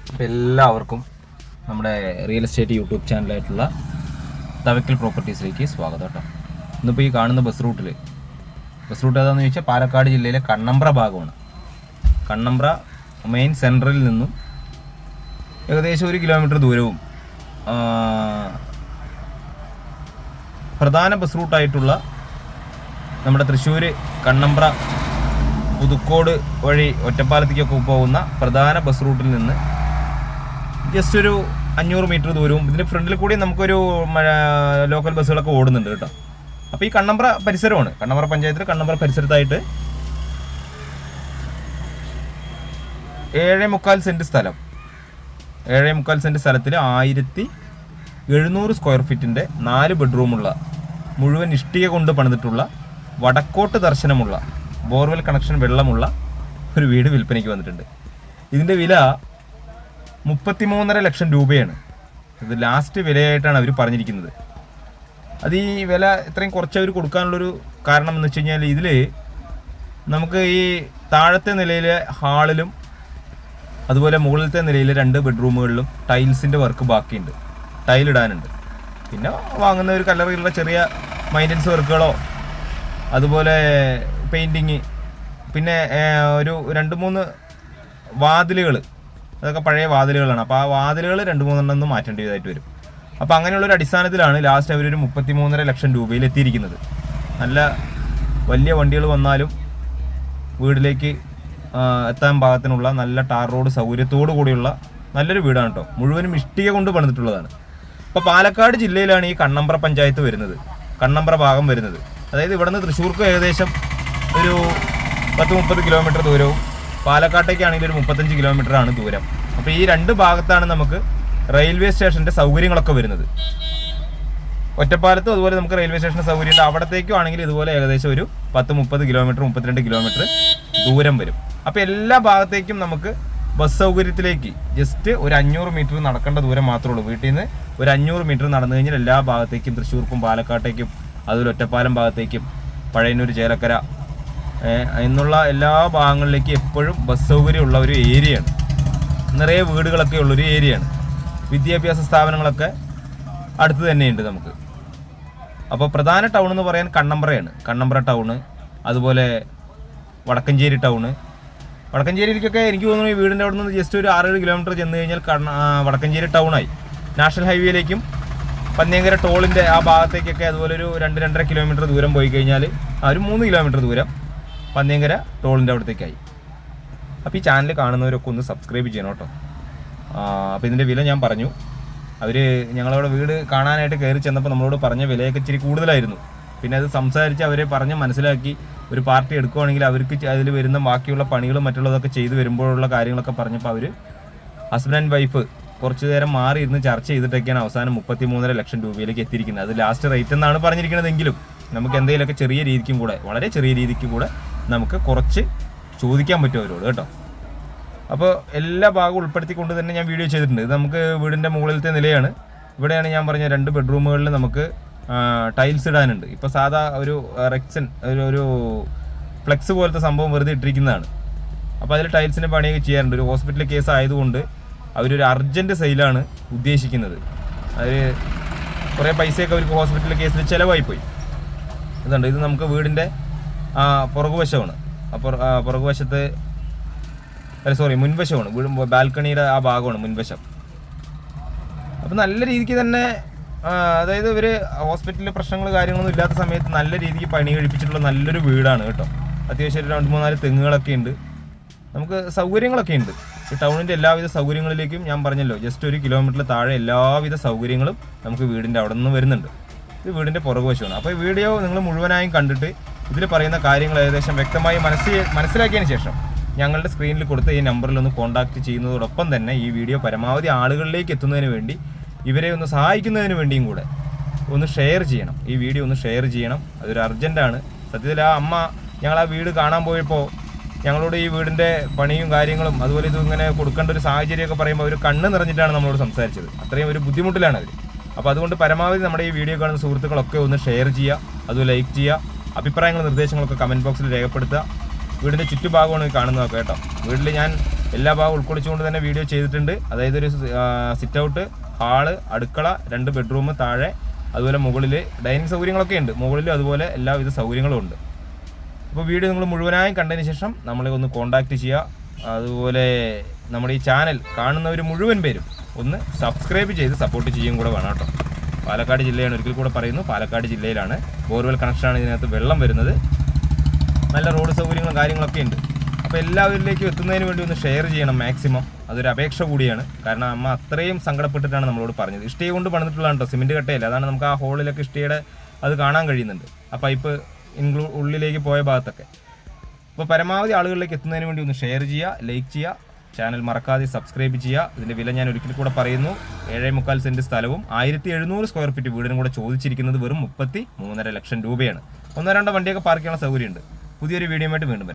അപ്പോൾ എല്ലാവർക്കും നമ്മുടെ റിയൽ എസ്റ്റേറ്റ് യൂട്യൂബ് ചാനലായിട്ടുള്ള തവക്കൽ പ്രോപ്പർട്ടീസിലേക്ക് സ്വാഗതം കേട്ടോ. ഇന്നിപ്പോൾ ഈ കാണുന്ന ബസ് റൂട്ട് ഏതാണെന്ന് ചോദിച്ചാൽ പാലക്കാട് ജില്ലയിലെ കണ്ണമ്പ്ര ഭാഗമാണ്. കണ്ണമ്പ്ര മെയിൻ സെൻട്രലിൽ നിന്നും ഏകദേശം 1 കിലോമീറ്റർ ദൂരവും പ്രധാന ബസ് റൂട്ടായിട്ടുള്ള നമ്മുടെ തൃശ്ശൂർ കണ്ണമ്പ്ര പുതുക്കോട് വഴി ഒറ്റപ്പാലത്തേക്കൊക്കെ പോകുന്ന പ്രധാന ബസ് റൂട്ടിൽ നിന്ന് ജസ്റ്റ് ഒരു 500 മീറ്റർ ദൂരവും ഇതിൻ്റെ ഫ്രണ്ടിൽ കൂടി നമുക്കൊരു ലോക്കൽ ബസ്സുകളൊക്കെ ഓടുന്നുണ്ട് കേട്ടോ. അപ്പോൾ ഈ കണ്ണമ്പ്ര പരിസരമാണ്, കണ്ണമ്പ്ര പഞ്ചായത്തിൽ കണ്ണമ്പ്ര പരിസരത്തായിട്ട് 7.25 സെൻറ്റ് സ്ഥലം, 7.25 സെൻറ്റ് സ്ഥലത്തിൽ 1700 സ്ക്വയർ ഫീറ്റിൻ്റെ 4 ബെഡ്റൂമുള്ള മുഴുവൻ ഇഷ്ടിക കൊണ്ട് പണിതിട്ടുള്ള വടക്കോട്ട് ദർശനമുള്ള ബോർവെൽ കണക്ഷൻ വെള്ളമുള്ള ഒരു വീട് വിൽപ്പനയ്ക്ക് വന്നിട്ടുണ്ട്. ഇതിൻ്റെ വില 33.5 ലക്ഷം രൂപയാണ്. ഇത് ലാസ്റ്റ് വിലയായിട്ടാണ് അവർ പറഞ്ഞിരിക്കുന്നത്. അത് ഈ വില ഇത്രയും കുറച്ച് അവർ കൊടുക്കാനുള്ളൊരു കാരണം എന്ന് വെച്ച് കഴിഞ്ഞാൽ ഇതിൽ നമുക്ക് ഈ താഴത്തെ നിലയിലെ ഹാളിലും അതുപോലെ മുകളിലത്തെ നിലയിലെ 2 ബെഡ്റൂമുകളിലും ടൈൽസിൻ്റെ വർക്ക് ബാക്കിയുണ്ട്, ടൈലിടാനുണ്ട്. പിന്നെ വാങ്ങുന്ന ഒരു കല്ലറയിലുള്ള ചെറിയ മൈൻ്റനൻസ് വർക്കുകളോ അതുപോലെ പെയിൻറ്റിങ്, പിന്നെ ഒരു 2-3 വാതിലുകൾ, അതൊക്കെ പഴയ വാതിലുകളാണ്. അപ്പോൾ ആ വാതിലുകൾ 2-3 മാറ്റേണ്ടതായിട്ട് വരും. അപ്പോൾ അങ്ങനെയുള്ളൊരു അടിസ്ഥാനത്തിലാണ് ലാസ്റ്റ് അവരൊരു 33.5 ലക്ഷം രൂപയിൽ എത്തിയിരിക്കുന്നത്. നല്ല വലിയ വണ്ടികൾ വന്നാലും വീട്ടിലേക്ക് എത്താൻ പാകത്തിനുള്ള നല്ല ടാർ റോഡ് സൗകര്യത്തോടു കൂടിയുള്ള നല്ലൊരു വീടാണ് കേട്ടോ. മുഴുവനും ഇഷ്ടിക കൊണ്ട് പണിതിട്ടുള്ളതാണ്. അപ്പോൾ പാലക്കാട് ജില്ലയിലാണ് ഈ കണ്ണമ്പ്ര പഞ്ചായത്ത് വരുന്നത്, കണ്ണമ്പ്ര ഭാഗം വരുന്നത്. അതായത് ഇവിടെ നിന്ന് തൃശ്ശൂർക്ക് ഏകദേശം ഒരു 10-30 കിലോമീറ്റർ ദൂരവും പാലക്കാട്ടേക്കാണെങ്കിൽ ഒരു 35 കിലോമീറ്ററാണ് ദൂരം. അപ്പോൾ ഈ 2 ഭാഗത്താണ് നമുക്ക് റെയിൽവേ സ്റ്റേഷൻ്റെ സൗകര്യങ്ങളൊക്കെ വരുന്നത്. ഒറ്റപ്പാലത്തും അതുപോലെ നമുക്ക് റെയിൽവേ സ്റ്റേഷൻ സൗകര്യമുണ്ട്. അവിടത്തേക്കും ആണെങ്കിൽ ഇതുപോലെ ഏകദേശം ഒരു 10-30 കിലോമീറ്റർ 32 കിലോമീറ്റർ ദൂരം വരും. അപ്പോൾ എല്ലാ ഭാഗത്തേക്കും നമുക്ക് ബസ് സൗകര്യത്തിലേക്ക് ജസ്റ്റ് ഒരു 500 മീറ്റർ നടക്കേണ്ട ദൂരം മാത്രമേ ഉള്ളൂ. വീട്ടിൽ നിന്ന് ഒരു 500 മീറ്റർ നടന്നു കഴിഞ്ഞാൽ എല്ലാ ഭാഗത്തേക്കും തൃശ്ശൂർക്കും പാലക്കാട്ടേക്കും അതുപോലെ ഒറ്റപ്പാലം ഭാഗത്തേക്കും പഴയന്നൂർ ചേലക്കര എന്നുള്ള എല്ലാ ഭാഗങ്ങളിലേക്കും എപ്പോഴും ബസ് സൗകര്യമുള്ള ഒരു ഏരിയയാണ്. നിറയെ വീടുകളൊക്കെ ഉള്ളൊരു ഏരിയയാണ്. വിദ്യാഭ്യാസ സ്ഥാപനങ്ങളൊക്കെ അടുത്ത് തന്നെയുണ്ട് നമുക്ക്. അപ്പോൾ പ്രധാന ടൗൺ എന്ന് പറയാൻ കണ്ണമ്പ്രയാണ്. കണ്ണമ്പ്ര ടൗണ്, അതുപോലെ വടക്കഞ്ചേരി ടൗണ്. വടക്കഞ്ചേരിയിലേക്കൊക്കെ എനിക്ക് തോന്നുന്നു ഈ വീടിൻ്റെ അവിടെ നിന്ന് ജസ്റ്റ് ഒരു 6-7 കിലോമീറ്റർ ചെന്ന് കഴിഞ്ഞാൽ വടക്കഞ്ചേരി ടൗണായി. നാഷണൽ ഹൈവേയിലേക്കും പന്നിയങ്കര ടോളിൻ്റെ ആ ഭാഗത്തേക്കൊക്കെ അതുപോലെ ഒരു 2-2.5 കിലോമീറ്റർ ദൂരം പോയി കഴിഞ്ഞാൽ ഒരു 3 കിലോമീറ്റർ ദൂരം പന്നിയങ്കര ടോളിൻ്റെ അവിടത്തേക്കായി. അപ്പോൾ ഈ ചാനൽ കാണുന്നവരൊക്കെ ഒന്ന് സബ്സ്ക്രൈബ് ചെയ്യണം കേട്ടോ. അപ്പോൾ ഇതിൻ്റെ വില ഞാൻ പറഞ്ഞു. അവർ ഞങ്ങളവിടെ വീട് കാണാനായിട്ട് കയറി ചെന്നപ്പോൾ നമ്മളോട് പറഞ്ഞ വിലയൊക്കെ ഇച്ചിരി കൂടുതലായിരുന്നു. പിന്നെ അത് സംസാരിച്ച് അവരെ പറഞ്ഞ് മനസ്സിലാക്കി ഒരു പാർട്ടി എടുക്കുകയാണെങ്കിൽ അവർക്ക് അതിൽ വരുന്ന ബാക്കിയുള്ള പണികളും മറ്റുള്ളതൊക്കെ ചെയ്ത് വരുമ്പോഴുള്ള കാര്യങ്ങളൊക്കെ പറഞ്ഞപ്പോൾ അവർ ഹസ്ബൻഡ് ആൻഡ് വൈഫ് കുറച്ച് നേരം മാറി ഇരുന്ന് ചർച്ച ചെയ്തിട്ടൊക്കെയാണ് അവസാനം 33.5 ലക്ഷം രൂപയിലേക്ക് എത്തിയിരിക്കുന്നത്. അത് ലാസ്റ്റ് റേറ്റ് എന്നാണ് പറഞ്ഞിരിക്കുന്നതെങ്കിലും നമുക്ക് എന്തെങ്കിലുമൊക്കെ ചെറിയ രീതിക്കും കൂടെ, വളരെ ചെറിയ രീതിക്ക് കൂടെ നമുക്ക് കുറച്ച് ചോദിക്കാൻ പറ്റും അവരോട് കേട്ടോ. അപ്പോൾ എല്ലാ ഭാഗവും ഉൾപ്പെടുത്തിക്കൊണ്ട് തന്നെ ഞാൻ വീഡിയോ ചെയ്തിട്ടുണ്ട്. ഇത് നമുക്ക് വീടിൻ്റെ മുകളിലത്തെ നിലയാണ്. ഇവിടെയാണ് ഞാൻ പറഞ്ഞ 2 ബെഡ്റൂമുകളിൽ നമുക്ക് ടൈൽസ് ഇടാനുണ്ട്. ഇപ്പോൾ സാധാ ഒരു റെക്സൻ ഒരു ഫ്ലെക്സ് പോലത്തെ സംഭവം വെറുതെ ഇട്ടിരിക്കുന്നതാണ്. അപ്പോൾ അതിൽ ടൈൽസിൻ്റെ പണിയൊക്കെ ചെയ്യാറുണ്ട്. ഒരു ഹോസ്പിറ്റൽ കേസ് ആയതുകൊണ്ട് അവരൊരു അർജൻറ്റ് സെയിലാണ് ഉദ്ദേശിക്കുന്നത്. അവർ കുറേ പൈസയൊക്കെ അവർക്ക് ഹോസ്പിറ്റൽ കേസിൽ ചിലവായിപ്പോയി. ഇതുണ്ട്, ഇത് നമുക്ക് വീടിൻ്റെ പുറകുവശമാണ്. അപ്പോൾ പുറകുവശത്ത് മുൻവശമാണ്, ബാൽക്കണിയുടെ ആ ഭാഗമാണ് മുൻവശം. അപ്പം നല്ല രീതിക്ക് തന്നെ, അതായത് ഇവർ ഹോസ്പിറ്റലിൽ പ്രശ്നങ്ങൾ കാര്യങ്ങളൊന്നും ഇല്ലാത്ത സമയത്ത് നല്ല രീതിക്ക് പണി കഴിപ്പിച്ചിട്ടുള്ള നല്ലൊരു വീടാണ് കേട്ടോ. അത്യാവശ്യം 2-3-4 തെങ്ങുകളൊക്കെ ഉണ്ട്, നമുക്ക് സൗകര്യങ്ങളൊക്കെ ഉണ്ട്. ഈ ടൗണിൻ്റെ എല്ലാവിധ സൗകര്യങ്ങളിലേക്കും ഞാൻ പറഞ്ഞല്ലോ ജസ്റ്റ് 1 കിലോമീറ്ററിൽ താഴെ എല്ലാവിധ സൗകര്യങ്ങളും നമുക്ക് വീടിൻ്റെ അവിടെ നിന്ന് വരുന്നുണ്ട്. ഇത് വീടിൻ്റെ പുറകുവശമാണ്. അപ്പോൾ ഈ വീഡിയോ നിങ്ങൾ മുഴുവനായും കണ്ടിട്ട് ഇതിൽ പറയുന്ന കാര്യങ്ങൾ ഏകദേശം വ്യക്തമായി മനസ്സിലാക്കിയതിന് ശേഷം ഞങ്ങളുടെ സ്ക്രീനിൽ കൊടുത്ത ഈ നമ്പറിൽ ഒന്ന് കോൺടാക്റ്റ് ചെയ്യുന്നതോടൊപ്പം തന്നെ ഈ വീഡിയോ പരമാവധി ആളുകളിലേക്ക് എത്തുന്നതിന് വേണ്ടി, ഇവരെ ഒന്ന് സഹായിക്കുന്നതിന് വേണ്ടിയും കൂടെ ഒന്ന് ഷെയർ ചെയ്യണം. ഈ വീഡിയോ ഒന്ന് ഷെയർ ചെയ്യണം. അതൊരു അർജൻറ്റാണ്. സത്യത്തിൽ ആ അമ്മ ഞങ്ങൾ ആ വീട് കാണാൻ പോയപ്പോൾ ഞങ്ങളോട് ഈ വീടിൻ്റെ പണിയും കാര്യങ്ങളും അതുപോലെ ഇതിങ്ങനെ കൊടുക്കേണ്ട ഒരു സാഹചര്യമൊക്കെ പറയുമ്പോൾ അവർ കണ്ണ് നിറഞ്ഞിട്ടാണ് നമ്മളോട് സംസാരിച്ചത്. അത്രയും ഒരു ബുദ്ധിമുട്ടിലാണ് അവർ. അപ്പോൾ അതുകൊണ്ട് പരമാവധി നമ്മുടെ ഈ വീഡിയോ കാണുന്ന സുഹൃത്തുക്കളൊക്കെ ഒന്ന് ഷെയർ ചെയ്യുക, അതുപോലെ ലൈക്ക് ചെയ്യുക, അഭിപ്രായങ്ങളും നിർദ്ദേശങ്ങളൊക്കെ കമൻറ്റ് ബോക്സിൽ രേഖപ്പെടുത്തുക. വീടിൻ്റെ ചുറ്റുഭാഗമാണ് കാണുന്നതൊക്കെ കേട്ടോ. വീട്ടിൽ ഞാൻ എല്ലാ ഭാഗവും ഉൾക്കൊള്ളിച്ചുകൊണ്ട് തന്നെ വീഡിയോ ചെയ്തിട്ടുണ്ട്. അതായത് ഒരു സിറ്റ് ഔട്ട്, ഹാള്, അടുക്കള, 2 ബെഡ്റൂം താഴെ, അതുപോലെ മുകളിൽ ഡൈനിങ് സൗകര്യങ്ങളൊക്കെ ഉണ്ട്. മുകളിലും അതുപോലെ എല്ലാവിധ സൗകര്യങ്ങളും ഉണ്ട്. അപ്പോൾ വീഡിയോ നിങ്ങൾ മുഴുവനായും കണ്ടതിന് ശേഷം നമ്മളെ ഒന്ന് കോൺടാക്റ്റ് ചെയ്യുക. അതുപോലെ നമ്മുടെ ഈ ചാനൽ കാണുന്നവർ മുഴുവൻ പേരും ഒന്ന് സബ്സ്ക്രൈബ് ചെയ്ത് സപ്പോർട്ട് ചെയ്യും കൂടെ വേണം കേട്ടോ. പാലക്കാട് ജില്ലയാണ്, ഒരിക്കൽ കൂടെ പറയുന്നു, പാലക്കാട് ജില്ലയിലാണ്. ബോർവെൽ കണക്ഷനാണ് ഇതിനകത്ത് വെള്ളം വരുന്നത്. നല്ല റോഡ് സൗകര്യങ്ങളും കാര്യങ്ങളൊക്കെ ഉണ്ട്. അപ്പോൾ എല്ലാവരിലേക്കും എത്തുന്നതിന് വേണ്ടി ഒന്ന് ഷെയർ ചെയ്യണം മാക്സിമം. അതൊരു അപേക്ഷ കൂടിയാണ്. കാരണം അമ്മ അത്രയും സങ്കടപ്പെട്ടിട്ടാണ് നമ്മളോട് പറഞ്ഞത്. ഇഷ്ടിക കൊണ്ട് പണിതിട്ടുള്ളതാണ് കേട്ടോ, സിമെൻറ്റ് കട്ടയല്ല. അതാണ് നമുക്ക് ആ ഹോളിലൊക്കെ ഇഷ്ടികയുടെ അത് കാണാൻ കഴിയുന്നുണ്ട്, ആ പൈപ്പ് ഉള്ളിലേക്ക് പോയ ഭാഗത്തൊക്കെ. അപ്പോൾ പരമാവധി ആളുകളിലേക്ക് എത്തുന്നതിന് വേണ്ടി ഒന്ന് ഷെയർ ചെയ്യുക, ലൈക്ക് ചെയ്യുക, ചാനൽ മറക്കാതെ സബ്സ്ക്രൈബ് ചെയ്യുക. ഇതിൻ്റെ വില ഞാൻ ഒരിക്കൽ കൂടെ പറയുന്നു, 7.25 സെൻറ്റ് സ്ഥലവും 1700 സ്ക്വയർ ഫീറ്റ് വീടിനും കൂടെ ചോദിച്ചിരിക്കുന്നത് വെറും 33.5 ലക്ഷം രൂപയാണ്. 1-2 വണ്ടിയൊക്കെ പാർക്ക് ചെയ്യാനുള്ള സൗകര്യമുണ്ട്. പുതിയൊരു വീഡിയോ ആയിട്ട് വീണ്ടും